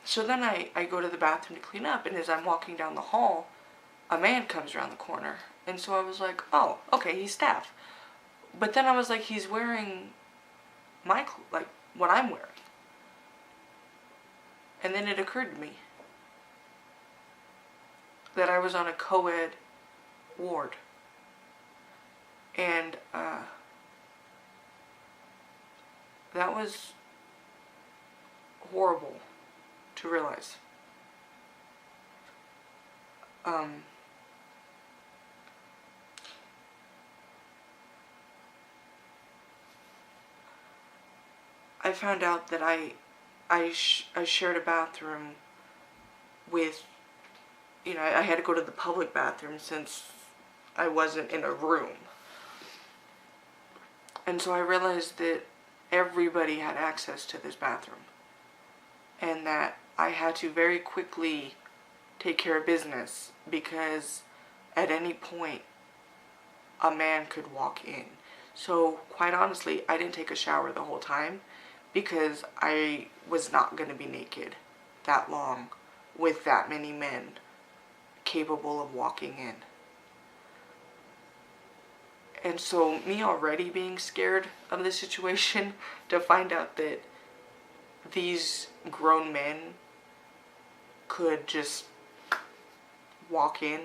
So then I go to the bathroom to clean up, and as I'm walking down the hall, a man comes around the corner. And so I was like, oh, okay, he's staff. But then I was like, he's wearing like, what I'm wearing. And then it occurred to me that I was on a co-ed ward. And that was horrible to realize. I found out that I shared a bathroom with, I had to go to the public bathroom since I wasn't in a room. And so I realized that everybody had access to this bathroom, and that I had to very quickly take care of business, because at any point a man could walk in. So quite honestly, I didn't take a shower the whole time, because I was not going to be naked that long with that many men capable of walking in. And so me already being scared of the situation, to find out that these grown men could just walk in,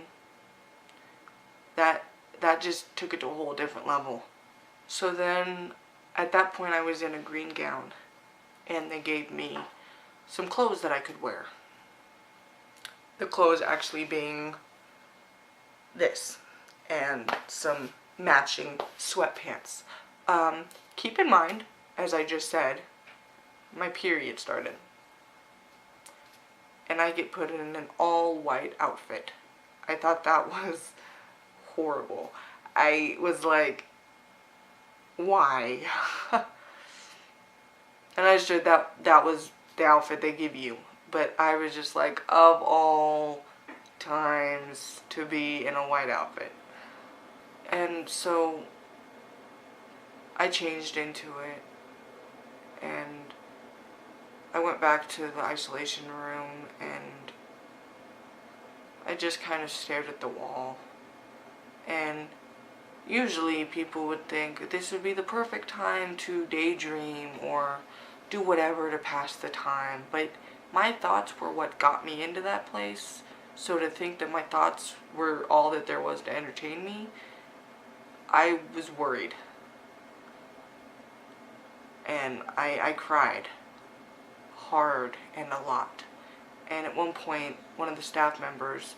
that just took it to a whole different level. So then at that point I was in a green gown, and they gave me some clothes that I could wear. The clothes actually being this, and some matching sweatpants. Keep in mind, as I just said, my period started. And I get put in an all-white outfit. I thought that was horrible. I was like, why? And I understood that was the outfit they give you. But I was just like, of all times to be in a white outfit. And so I changed into it, and I went back to the isolation room, and I just kind of stared at the wall. And usually people would think this would be the perfect time to daydream or do whatever to pass the time, but my thoughts were what got me into that place. So to think that my thoughts were all that there was to entertain me, I was worried. And I cried hard and a lot. And at one point, one of the staff members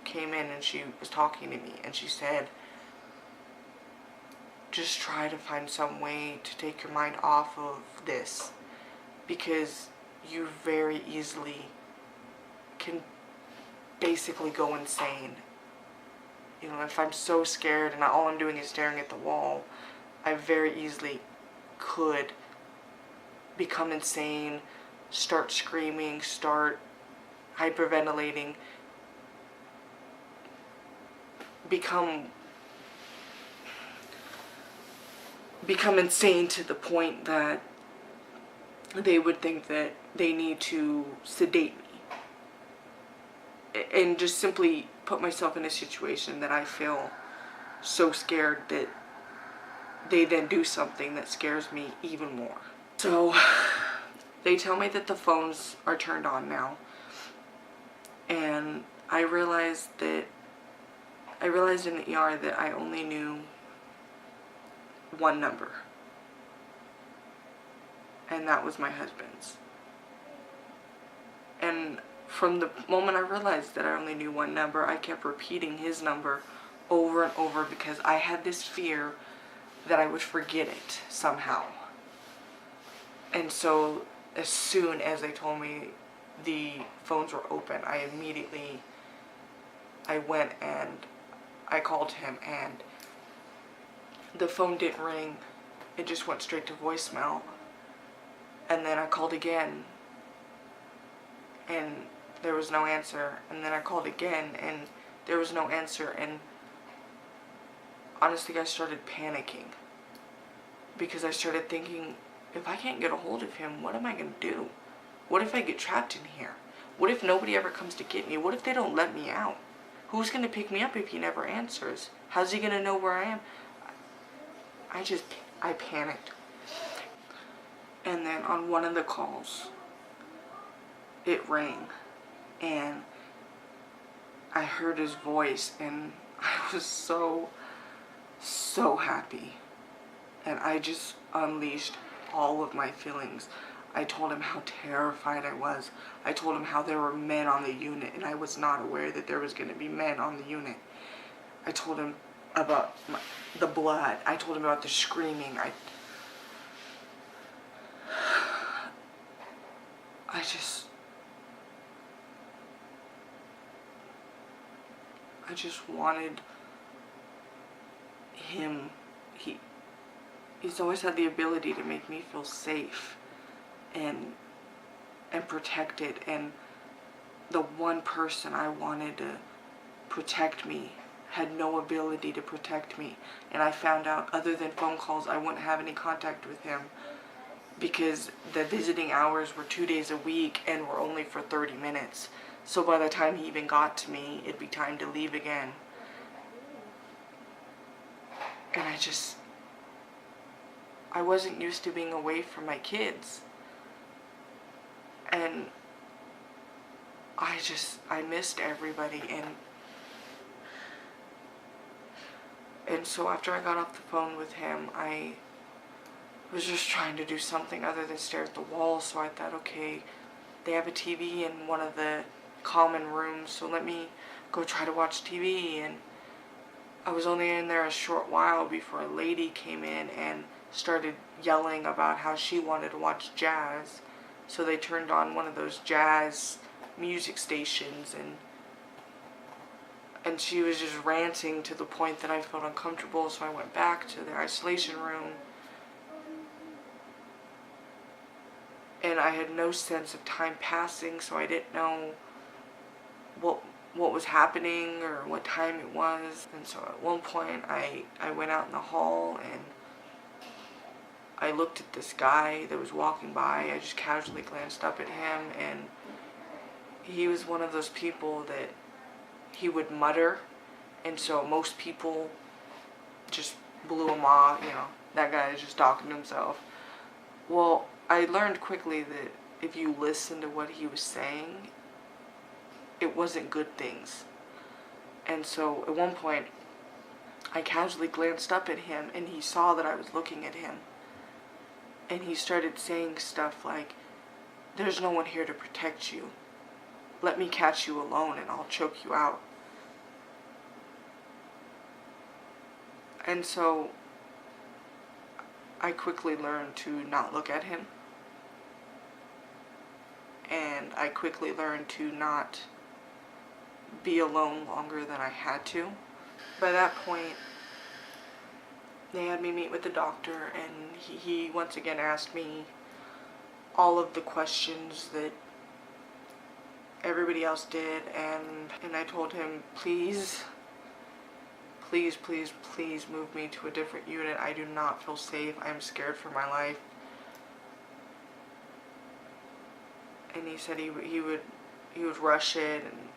came in, and she was talking to me, and she said, just try to find some way to take your mind off of this, because you very easily can basically go insane. If I'm so scared and all I'm doing is staring at the wall, I very easily could become insane, start screaming, start hyperventilating, become insane to the point that they would think that they need to sedate me, and just simply put myself in a situation that I feel so scared that they then do something that scares me even more. So they tell me that the phones are turned on now, and I realized in the ER that I only knew one number, and that was my husband's. And from the moment I realized that I only knew one number, I kept repeating his number over and over, because I had this fear that I would forget it somehow. And so as soon as they told me the phones were open, I went and I called him, and the phone didn't ring. It just went straight to voicemail. And then I called again, and there was no answer. And then I called again, and there was no answer. And honestly, I started panicking, because I started thinking, if I can't get a hold of him, what am I going to do? What if I get trapped in here? What if nobody ever comes to get me? What if they don't let me out? Who's going to pick me up if he never answers? How's he going to know where I am? I panicked. And then on one of the calls, it rang. And I heard his voice, and I was so happy. And I just unleashed all of my feelings. I told him how terrified I was. I told him how there were men on the unit, and I was not aware that there was going to be men on the unit. I told him about the blood. I told him about the screaming. I just wanted him. He's always had the ability to make me feel safe and protected, and the one person I wanted to protect me had no ability to protect me. And I found out, other than phone calls, I wouldn't have any contact with him because the visiting hours were 2 days a week and were only for 30 minutes. So by the time he even got to me, it'd be time to leave again. And I wasn't used to being away from my kids. And I missed everybody. And so after I got off the phone with him, I was just trying to do something other than stare at the wall. So I thought, okay, they have a TV in one of the common rooms, so let me go try to watch TV. And I was only in there a short while before a lady came in and started yelling about how she wanted to watch jazz. So they turned on one of those jazz music stations, and she was just ranting to the point that I felt uncomfortable. So I went back to the isolation room, and I had no sense of time passing, so I didn't know what was happening or what time it was. And so at one point I went out in the hall and I looked at this guy that was walking by. I just casually glanced up at him, and he was one of those people that he would mutter, and so most people just blew him off. You know, that guy is just talking to himself. Well, I learned quickly that if you listen to what he was saying, it wasn't good things. And so at one point I casually glanced up at him, and he saw that I was looking at him, and he started saying stuff like, "There's no one here to protect you. Let me catch you alone and I'll choke you out." And so I quickly learned to not look at him, and I quickly learned to not be alone longer than I had to. By that point, they had me meet with the doctor, and he once again asked me all of the questions that everybody else did, and I told him, please move me to a different unit. I do not feel safe. I'm scared for my life. And he said he would rush it, and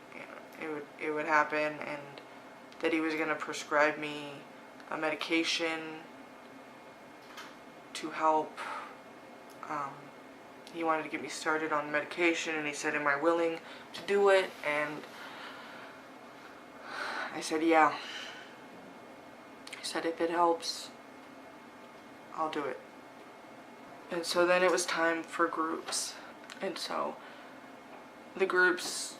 it would happen, and that he was going to prescribe me a medication to help. He wanted to get me started on medication, and he said, am I willing to do it? And I said, yeah. He said, if it helps, I'll do it. And so then it was time for groups. And so the groups,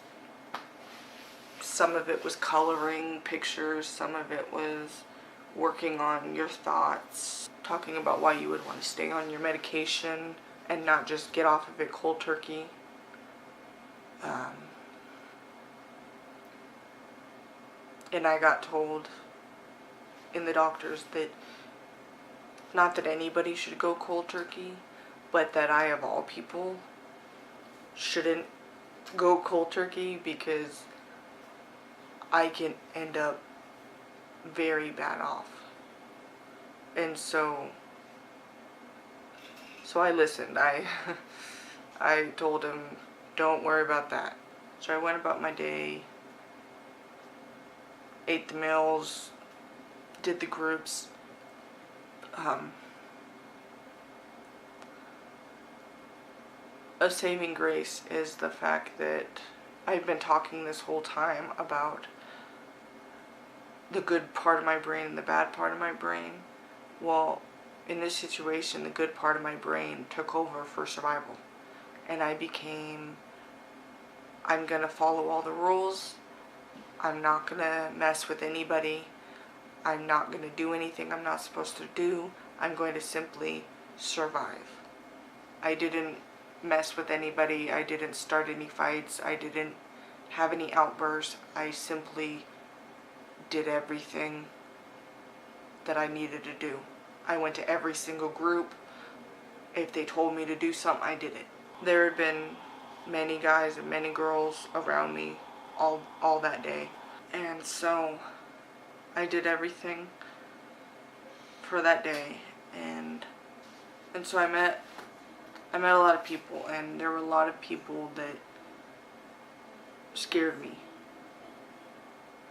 some of it was coloring pictures, some of it was working on your thoughts, talking about why you would want to stay on your medication and not just get off of it cold turkey. And I got told in the doctors that not that anybody should go cold turkey, but that I, of all people, shouldn't go cold turkey because I can end up very bad off. And so So I listened. I told him, don't worry about that. So I went about my day, ate the meals, did the groups. A saving grace is the fact that I've been talking this whole time about the good part of my brain and the bad part of my brain. Well, in this situation, the good part of my brain took over for survival. And I'm gonna follow all the rules. I'm not gonna mess with anybody. I'm not gonna do anything I'm not supposed to do. I'm going to simply survive. I didn't mess with anybody. I didn't start any fights. I didn't have any outbursts. I simply did everything that I needed to do. I went to every single group. If they told me to do something, I did it. There had been many guys and many girls around me all that day. And so I did everything for that day, and so I met a lot of people, and there were a lot of people that scared me,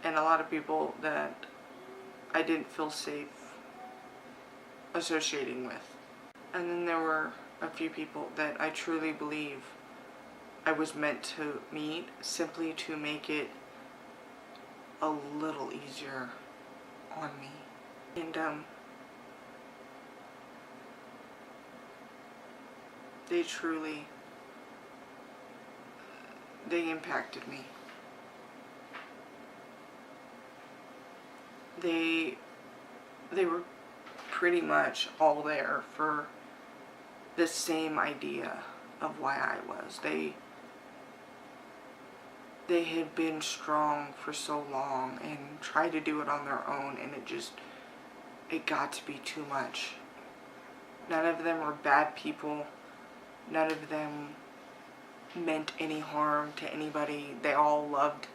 and a lot of people that I didn't feel safe associating with. And then there were a few people that I truly believe I was meant to meet, simply to make it a little easier on me. And they impacted me. They were pretty much all there for the same idea of why I was. They had been strong for so long and tried to do it on their own, and it got to be too much. None of them were bad people. None of them meant any harm to anybody. They all loved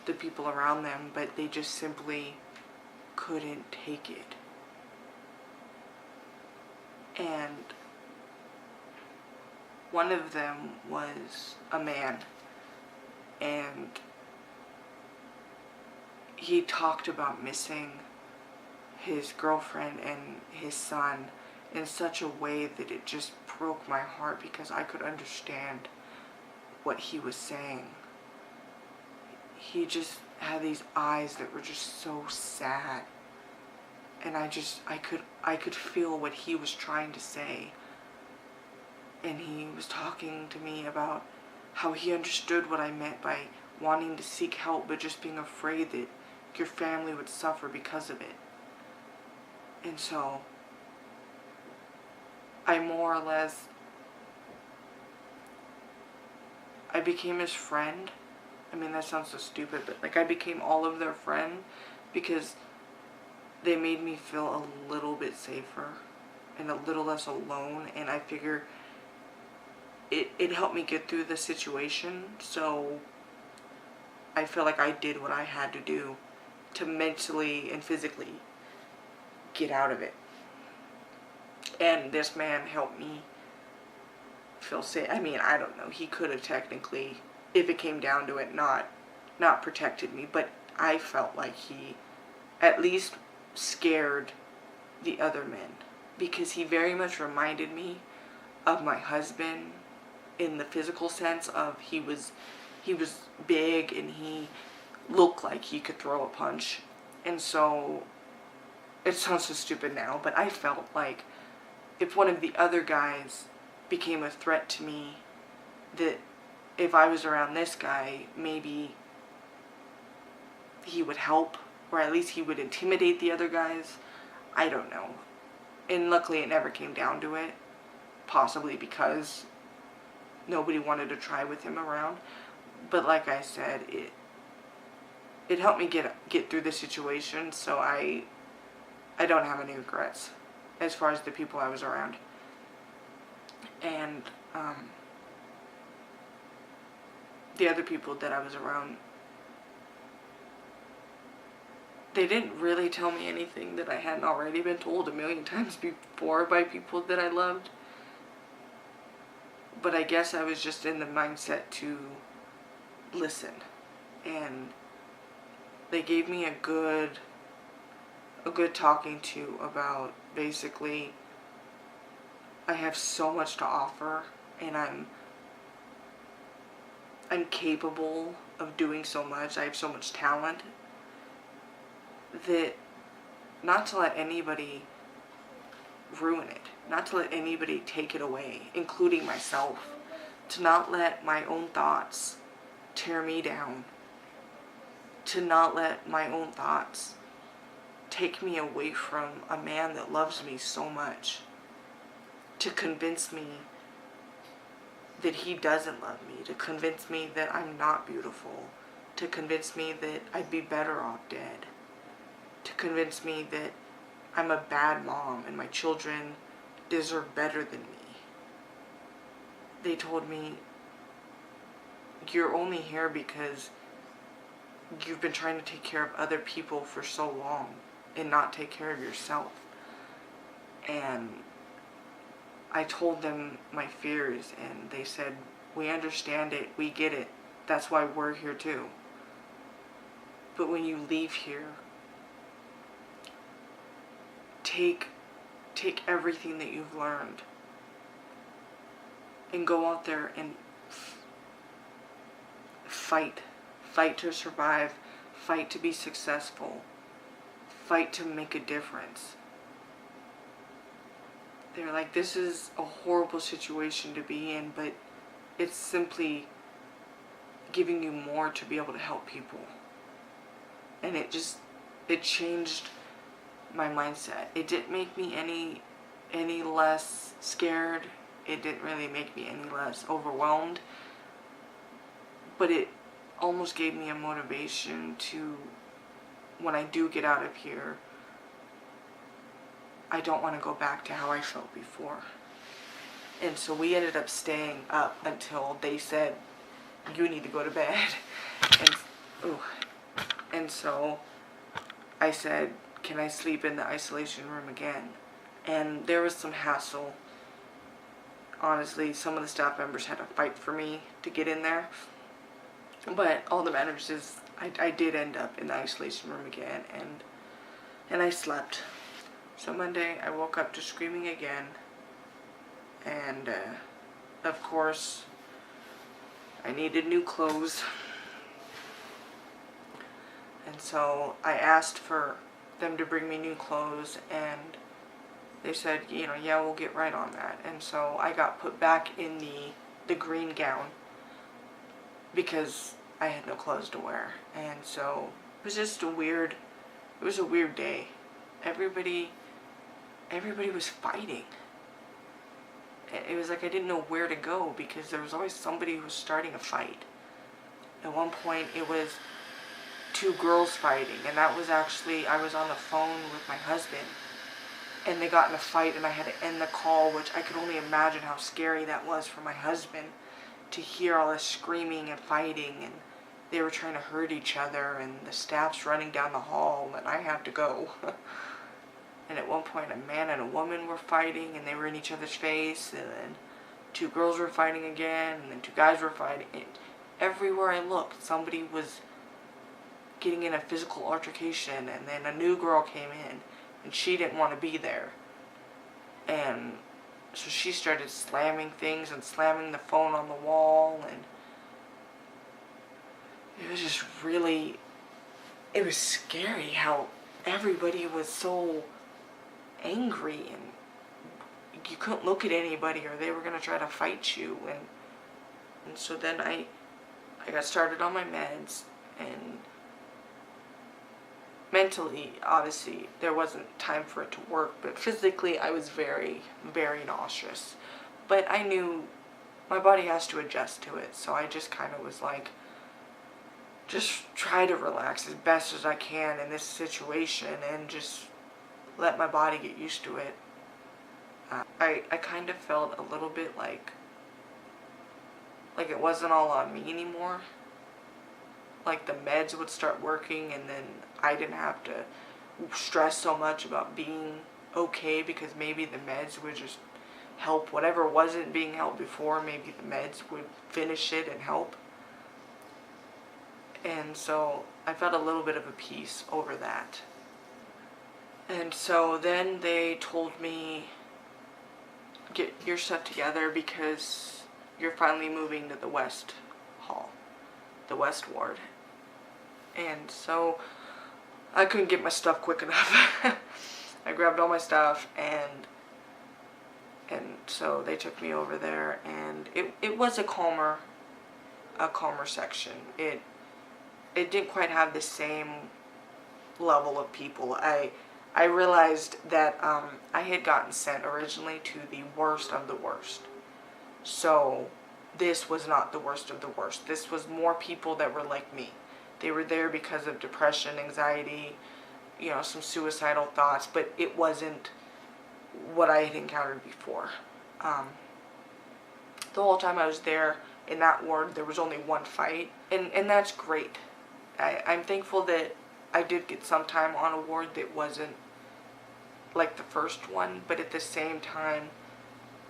the people around them, but they just simply couldn't take it. And one of them was a man, and he talked about missing his girlfriend and his son in such a way that it just broke my heart, because I could understand what he was saying. He just had these eyes that were just so sad, and I could feel what he was trying to say. And he was talking to me about how he understood what I meant by wanting to seek help, but just being afraid that your family would suffer because of it. And so I more or less, I became his friend. I mean, that sounds so stupid, but like, I became all of their friend because they made me feel a little bit safer and a little less alone, and I figure it helped me get through the situation. So I feel like I did what I had to do to mentally and physically get out of it. And this man helped me feel safe. I mean, I don't know. He could have technically, if it came down to it, not protected me. But I felt like he at least scared the other men, because he very much reminded me of my husband in the physical sense of he was big and he looked like he could throw a punch. And so it sounds so stupid now, but I felt like if one of the other guys became a threat to me, that if I was around this guy, maybe he would help, or at least he would intimidate the other guys. I don't know. And luckily it never came down to it, possibly because nobody wanted to try with him around. But like I said, it helped me get through the situation, so I don't have any regrets as far as the people I was around. And the other people that I was around, they didn't really tell me anything that I hadn't already been told a million times before by people that I loved. But I guess I was just in the mindset to listen. And they gave me a good talking to about basically I have so much to offer, and I'm capable of doing so much. I have so much talent that not to let anybody ruin it, not to let anybody take it away, including myself, to not let my own thoughts tear me down, to not let my own thoughts take me away from a man that loves me so much, to convince me that he doesn't love me, to convince me that I'm not beautiful, to convince me that I'd be better off dead, to convince me that I'm a bad mom and my children deserve better than me. They told me, you're only here because you've been trying to take care of other people for so long and not take care of yourself. And I told them my fears, and they said, we understand it, we get it, that's why we're here too. But when you leave here, take everything that you've learned and go out there and fight to survive, fight to be successful, fight to make a difference. They're like, this is a horrible situation to be in, but it's simply giving you more to be able to help people. And it changed my mindset. It didn't make me any less scared. It didn't really make me any less overwhelmed. But it almost gave me a motivation to, when I do get out of here, I don't want to go back to how I felt before. And so we ended up staying up until they said, you need to go to bed. And so I said, can I sleep in the isolation room again? And there was some hassle. Honestly, some of the staff members had to fight for me to get in there. But all that matters is I did end up in the isolation room again, and I slept. So Monday I woke up to screaming again, and of course I needed new clothes. And so I asked for them to bring me new clothes, and they said, yeah, we'll get right on that. And so I got put back in the green gown because I had no clothes to wear. And so it was just a weird day. Everybody was fighting. It was like I didn't know where to go because there was always somebody who was starting a fight. At one point it was 2 girls fighting, and that was actually, I was on the phone with my husband, and they got in a fight, and I had to end the call, which I could only imagine how scary that was for my husband, to hear all this screaming and fighting, and they were trying to hurt each other, and the staff's running down the hall, and I had to go. And at one point, a man and a woman were fighting, and they were in each other's face, and then 2 girls were fighting again, and then 2 guys were fighting. And everywhere I looked, somebody was getting in a physical altercation, and then a new girl came in, and she didn't want to be there. And so she started slamming things and slamming the phone on the wall, and it was just really, it was scary how everybody was so angry, and you couldn't look at anybody or they were going to try to fight you. And so then I got started on my meds, and mentally, obviously, there wasn't time for it to work, but physically I was very, very nauseous. But I knew my body has to adjust to it, so I just kind of was like, just try to relax as best as I can in this situation and just let my body get used to it. I kind of felt a little bit like it wasn't all on me anymore. Like the meds would start working, and then I didn't have to stress so much about being okay because maybe the meds would just help whatever wasn't being helped before. Maybe the meds would finish it and help. And so I felt a little bit of a peace over that. And so then they told me, get your stuff together because you're finally moving to the West Hall, the West Ward. And so I couldn't get my stuff quick enough. I grabbed all my stuff, and so they took me over there, and it was a calmer section. It didn't quite have the same level of people. I realized that I had gotten sent originally to the worst of the worst. So this was not the worst of the worst. This was more people that were like me. They were there because of depression, anxiety, some suicidal thoughts, but it wasn't what I had encountered before. The whole time I was there in that ward, there was only one fight, and that's great. I'm thankful that I did get some time on a ward that wasn't like the first one, but at the same time,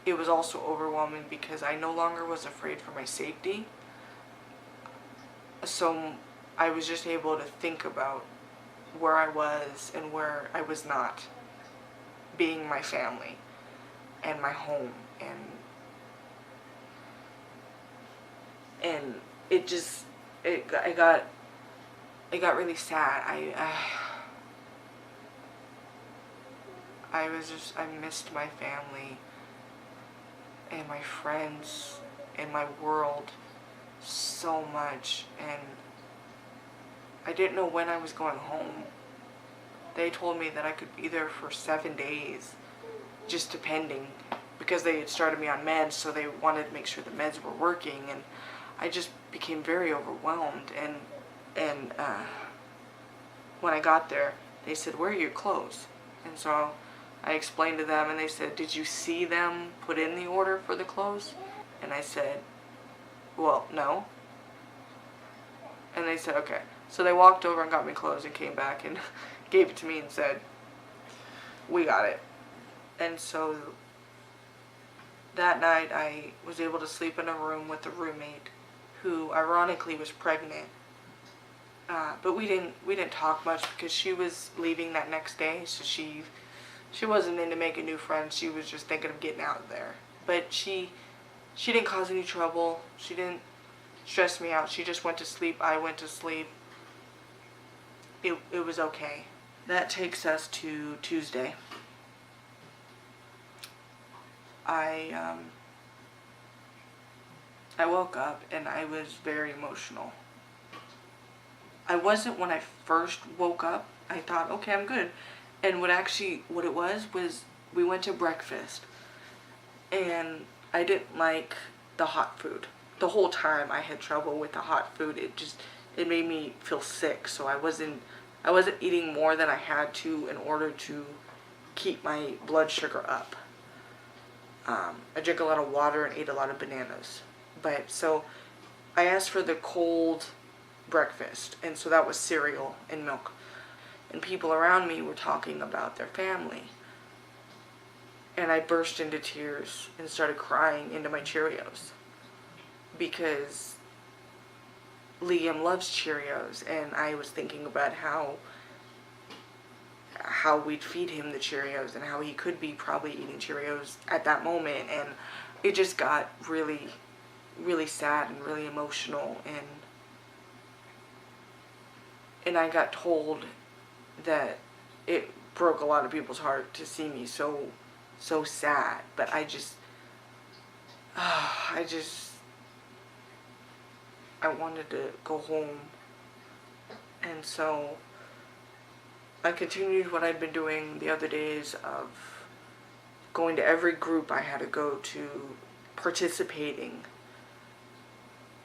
it was also overwhelming because I no longer was afraid for my safety. So I was just able to think about where I was and where I was not, being my family and my home, and it got really sad. I missed my family and my friends and my world so much, and I didn't know when I was going home. They told me that I could be there for 7 days, just depending, because they had started me on meds, so they wanted to make sure the meds were working, and I just became very overwhelmed, and when I got there, they said, "Where are your clothes?" And so I explained to them, and they said, "Did you see them put in the order for the clothes?" And I said, "Well, no." And they said, "Okay." So they walked over and got me clothes and came back and gave it to me and said, "We got it." And so that night I was able to sleep in a room with a roommate who ironically was pregnant. But we didn't talk much because she was leaving that next day, so she wasn't into making new friends. She was just thinking of getting out of there. But she didn't cause any trouble. She didn't stress me out. She just went to sleep. I went to sleep. It was okay. That takes us to Tuesday. I woke up and I was very emotional. I wasn't when I first woke up. I thought, okay, I'm good. And what it was we went to breakfast, and I didn't like the hot food. The whole time I had trouble with the hot food. It made me feel sick, so I wasn't eating more than I had to in order to keep my blood sugar up. I drank a lot of water and ate a lot of bananas. But so I asked for the cold breakfast, and so that was cereal and milk. And people around me were talking about their family. And I burst into tears and started crying into my Cheerios because Liam loves Cheerios, and I was thinking about how we'd feed him the Cheerios and how he could be probably eating Cheerios at that moment, and it just got really, really sad and really emotional, and I got told that it broke a lot of people's heart to see me so sad, but I wanted to go home, and so I continued what I'd been doing the other days of going to every group I had to go to, participating.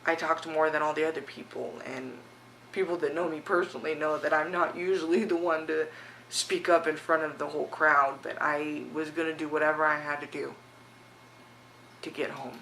I talked more than all the other people, and people that know me personally know that I'm not usually the one to speak up in front of the whole crowd, but I was going to do whatever I had to do to get home.